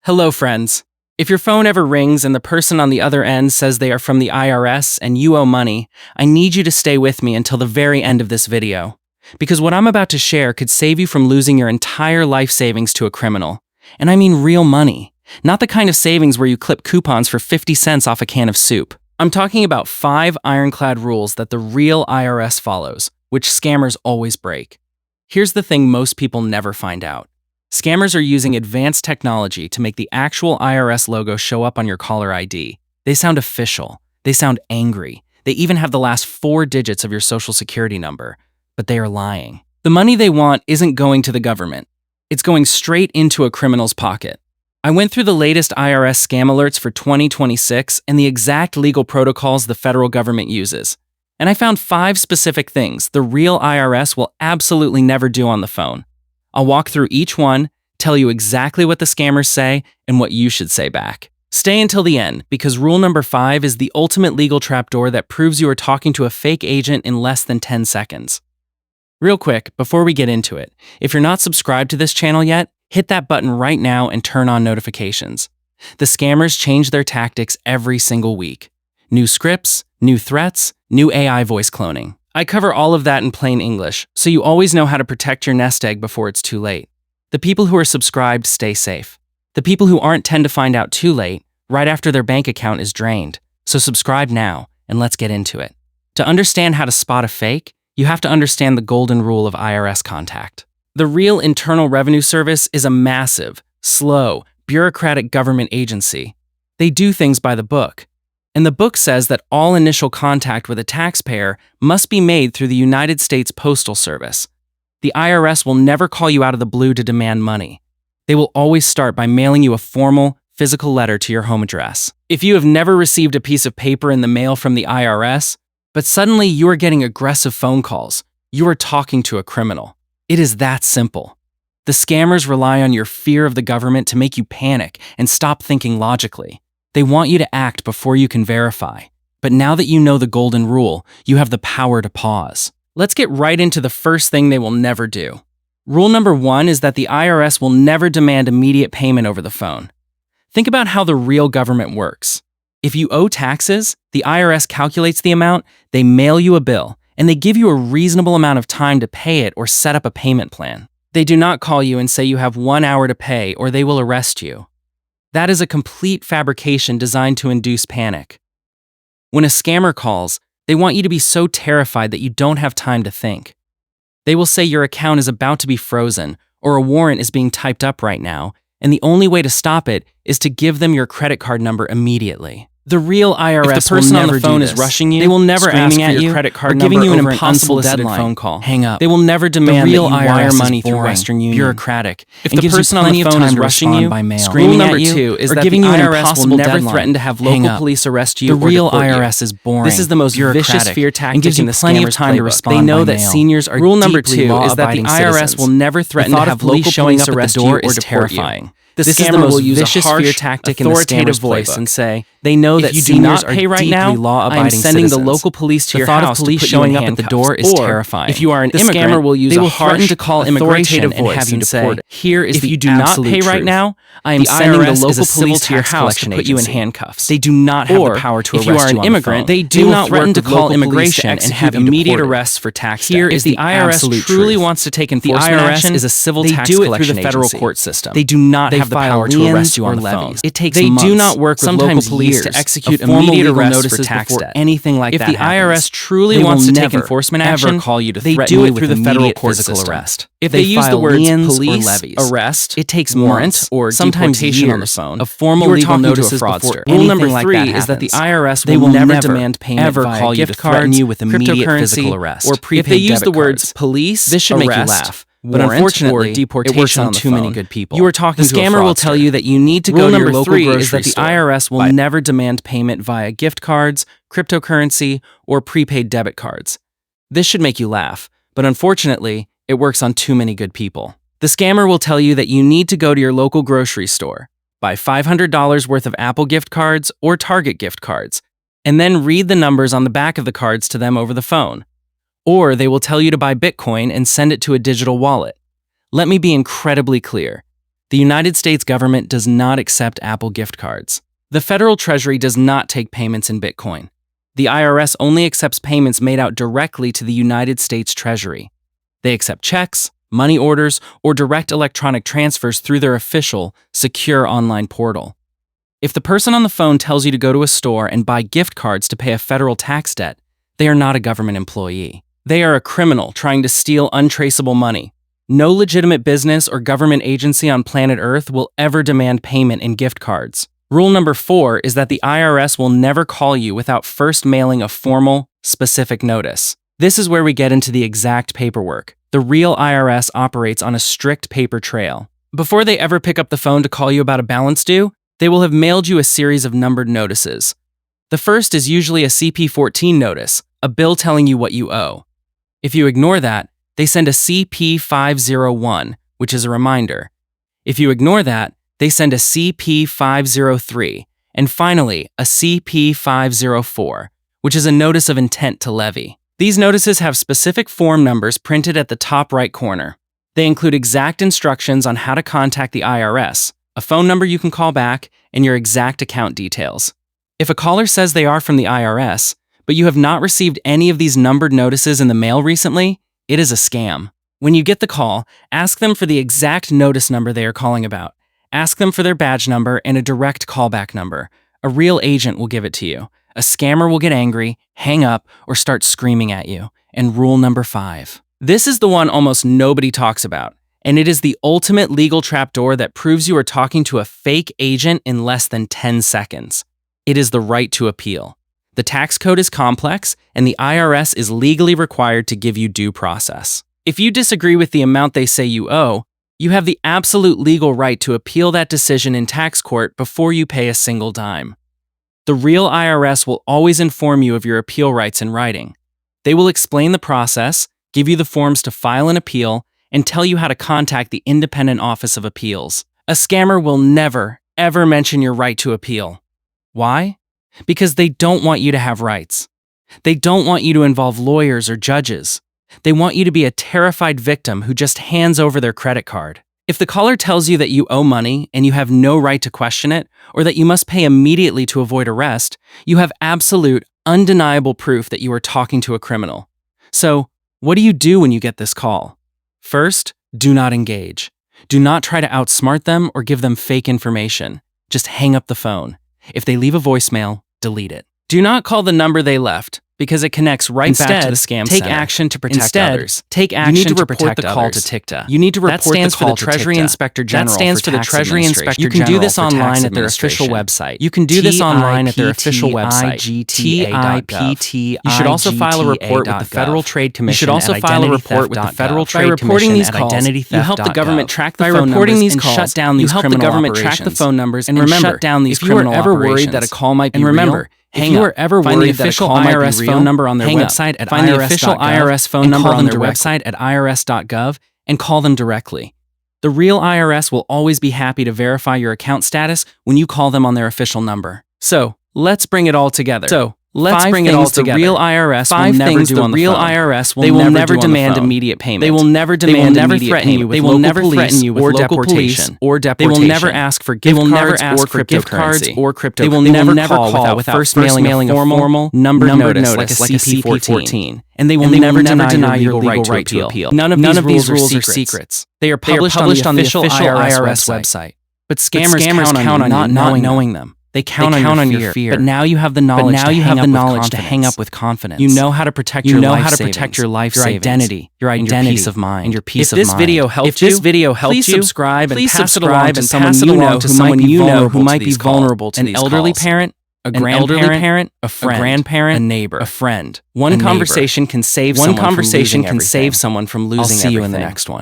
Hello, friends. If your phone ever rings and the person on the other end says they are from the IRS and you owe money, I need you to stay with me until the very end of this video. Because what I'm about to share could save you from losing your entire life savings to a criminal. And I mean real money, not the kind of savings where you clip coupons for 50 cents off a can of soup. I'm talking about 5 ironclad rules that the real IRS follows, which scammers always break. Here's the thing most people never find out. Scammers are using advanced technology to make the actual IRS logo show up on your caller ID. They sound official. They sound angry. They even have the last 4 digits of your social security number. But they are lying. The money they want isn't going to the government. It's going straight into a criminal's pocket. I went through the latest IRS scam alerts for 2026 and the exact legal protocols the federal government uses. And I found 5 specific things the real IRS will absolutely never do on the phone. I'll walk through each one, tell you exactly what the scammers say and what you should say back. Stay until the end, because rule number 5 is the ultimate legal trapdoor that proves you are talking to a fake agent in less than 10 seconds. Real quick, before we get into it, if you're not subscribed to this channel yet, hit that button right now and turn on notifications. The scammers change their tactics every single week. New scripts, new threats, new AI voice cloning. I cover all of that in plain English, so you always know how to protect your nest egg before it's too late. The people who are subscribed stay safe. The people who aren't tend to find out too late, right after their bank account is drained. So subscribe now, and let's get into it. To understand how to spot a fake, you have to understand the golden rule of IRS contact. The real Internal Revenue Service is a massive, slow, bureaucratic government agency. They do things by the book. And the book says that all initial contact with a taxpayer must be made through the United States Postal Service. The IRS will never call you out of the blue to demand money. They will always start by mailing you a formal, physical letter to your home address. If you have never received a piece of paper in the mail from the IRS, but suddenly you are getting aggressive phone calls, you are talking to a criminal. It is that simple. The scammers rely on your fear of the government to make you panic and stop thinking logically. They want you to act before you can verify. But now that you know the golden rule, you have the power to pause. Let's get right into the first thing they will never do. Rule number 1 is that the IRS will never demand immediate payment over the phone. Think about how the real government works. If you owe taxes, the IRS calculates the amount, they mail you a bill, and they give you a reasonable amount of time to pay it or set up a payment plan. They do not call you and say you have 1 hour to pay or they will arrest you. That is a complete fabrication designed to induce panic. When a scammer calls, they want you to be so terrified that you don't have time to think. They will say your account is about to be frozen or a warrant is being typed up right now, and the only way to stop it is to give them your credit card number immediately. The real IRS If the person will on never the phone do is this. rushing you, They will never ask screaming for at your you, credit card or giving number you an over impossible unsolicited phone call. Hang up. They will never demand the real that you IRS wire is money through boring, Western Union. Bureaucratic. If and the gives you person on plenty the of phone time is to rushing respond you, by mail, screaming rule at number you, 2 is or that giving the you an IRS impossible will never deadline. threaten to have Hang local up. police arrest you The or real deport you. IRS is boring. This is the most vicious bureaucratic, fear tactic and gives you in the plenty of scammer's time to playbook. respond They know by that mail. seniors are Rule number deeply 2 is that the law-abiding IRS citizens. will never threaten to thought have of police local showing police up at arrest the you door or is deport terrifying. you. The This is scammer the most will use vicious a harsh, fear tactic in the authoritative scammer's voice playbook. and say, they know If that you do seniors not are pay right deeply now, law-abiding I'm sending citizens. the local police to The your thought of house police to put you showing in up at the handcuffs. door is Or, terrifying. if you are an the immigrant, scammer will use they a will threaten to call immigration authoritative and voice have you and say, deported. here is if the you do not absolute pay right truth. now, I am The sending the IRS local is a civil police to your tax house to collection put you in agency. handcuffs. They do not have Or, the power to if arrest you are an on the immigrant, phone. they do will not threaten work to with call local police immigration to and execute have immediate deported. arrests for TIGTA. Here is the IRS absolute truly truth. wants to take The enforcement IRS action. is a civil They tax do it collection through the federal agency. court system. They do not They have the file power to liens arrest you on or the phone. levies. It takes They months, do not work with sometimes local police years, to execute of formal immediate legal arrests notices for tax before debt. anything like If that the happens, IRS truly they wants will to take never, enforcement ever action, call you to they threaten do you it with through the federal immediate court physical system. arrest. If they use the file words liens police, or levies, arrest, it takes warrant, months, or sometimes deportation years on the phone of formal you are legal talking to a notices fraudster. before Rule number anything like 3 that is that the happens. IRS They will will never never demand payment ever via call you gift to threaten cards, you with immediate cryptocurrency, physical arrest. or prepaid If they use debit the words cards, police, this should make you arrest, laugh. But warrant, unfortunately, or deportation it works on the too many phone. good people. You are talking the to a scammer will tell fraudster. you that you need to Rule go to your number local 3 grocery is that the store. IRS will never demand payment via gift cards, cryptocurrency, or prepaid debit cards. This should make you laugh, but unfortunately, it works on too many good people. The scammer will tell you that you need to go to your local grocery store, buy $500 worth of Apple gift cards or Target gift cards, and then read the numbers on the back of the cards to them over the phone. Or they will tell you to buy Bitcoin and send it to a digital wallet. Let me be incredibly clear. The United States government does not accept Apple gift cards. The federal treasury does not take payments in Bitcoin. The IRS only accepts payments made out directly to the United States Treasury. They accept checks, money orders, or direct electronic transfers through their official, secure online portal. If the person on the phone tells you to go to a store and buy gift cards to pay a federal tax debt, they are not a government employee. They are a criminal trying to steal untraceable money. No legitimate business or government agency on planet Earth will ever demand payment in gift cards. Rule number 4 is that the IRS will never call you without first mailing a formal, specific notice. This is where we get into the exact paperwork. The real IRS operates on a strict paper trail. Before they ever pick up the phone to call you about a balance due, they will have mailed you a series of numbered notices. The first is usually a CP-14 notice, a bill telling you what you owe. If you ignore that, they send a CP-501, which is a reminder. If you ignore that, they send a CP-503, and finally, a CP-504, which is a notice of intent to levy. These notices have specific form numbers printed at the top right corner. They include exact instructions on how to contact the IRS, a phone number you can call back, and your exact account details. If a caller says they are from the IRS, but you have not received any of these numbered notices in the mail recently, it is a scam. When you get the call, ask them for the exact notice number they are calling about. Ask them for their badge number and a direct callback number. A real agent will give it to you. A scammer will get angry, hang up, or start screaming at you. And rule number 5. This is the one almost nobody talks about, and it is the ultimate legal trapdoor that proves you are talking to a fake agent in less than 10 seconds. It is the right to appeal. The tax code is complex, and the IRS is legally required to give you due process. If you disagree with the amount they say you owe, you have the absolute legal right to appeal that decision in tax court before you pay a single dime. The real IRS will always inform you of your appeal rights in writing. They will explain the process, give you the forms to file an appeal, and tell you how to contact the Independent Office of Appeals. A scammer will never, ever mention your right to appeal. Why? Because they don't want you to have rights. They don't want you to involve lawyers or judges. They want you to be a terrified victim who just hands over their credit card. If the caller tells you that you owe money and you have no right to question it, or that you must pay immediately to avoid arrest, you have absolute, undeniable proof that you are talking to a criminal. So, what do you do when you get this call? First, do not engage. Do not try to outsmart them or give them fake information. Just hang up the phone. If they leave a voicemail, delete it. Do not call the number they left, because it connects right back to the scam take center. action to protect Instead, others. take action You need to to report protect the call others. to TIGTA. You need to report That stands the call for the to Treasury TIGTA. Inspector General That stands for for the Tax Treasury Administration. Inspector You can do General this for online Tax at their official Administration. website. You can do this online at their official website. TIPTA.gov. You should also file a report with the Federal Trade Commission. You should also at file a identitytheft.gov. report with the Federal By Trade reporting Commission these at calls, identitytheft.gov. you help the government track the By phone reporting numbers these and calls, shut down you these help the criminal government track operations. the phone numbers and and remember, shut down these if you are criminal ever worried operations. that a call might be And remember, real, if hang you up. are ever Find the worried that a official call might be IRS real, phone number on their hang up. website at Find the official irs.gov IRS phone and number call on them their directly website at irs.gov and call them directly. The real IRS will always be happy to verify your account status when you call them on their official number. So, let's bring it all together. Let's Five bring it things all the together. real IRS Five will never things do the on the real phone. IRS will They will never never do on the demand phone. immediate payment. They will never They will demand never immediate threaten you payment. with They will local never police threaten you with or local police deportation. or They deportation. will never ask for They gift will never cards ask or for gift cards cryptocurrency. or cryptocurrency. They will never call without first mailing a formal, numbered notice like a CP-14. And they will never deny your legal right to appeal. None of these rules are secrets. They are published on the official IRS website. But scammers count on you not knowing them. They count on your fear. But now you have the knowledge to hang up with confidence. You know how to protect your life savings, your identity, your peace of mind, and your peace of mind. If this video helped you, please subscribe and pass it along to someone you know who might be vulnerable to these calls. An elderly parent, a grandparent, a friend, a grandparent, a neighbor, a friend. One conversation can save someone from losing everything. I'll see you in the next one.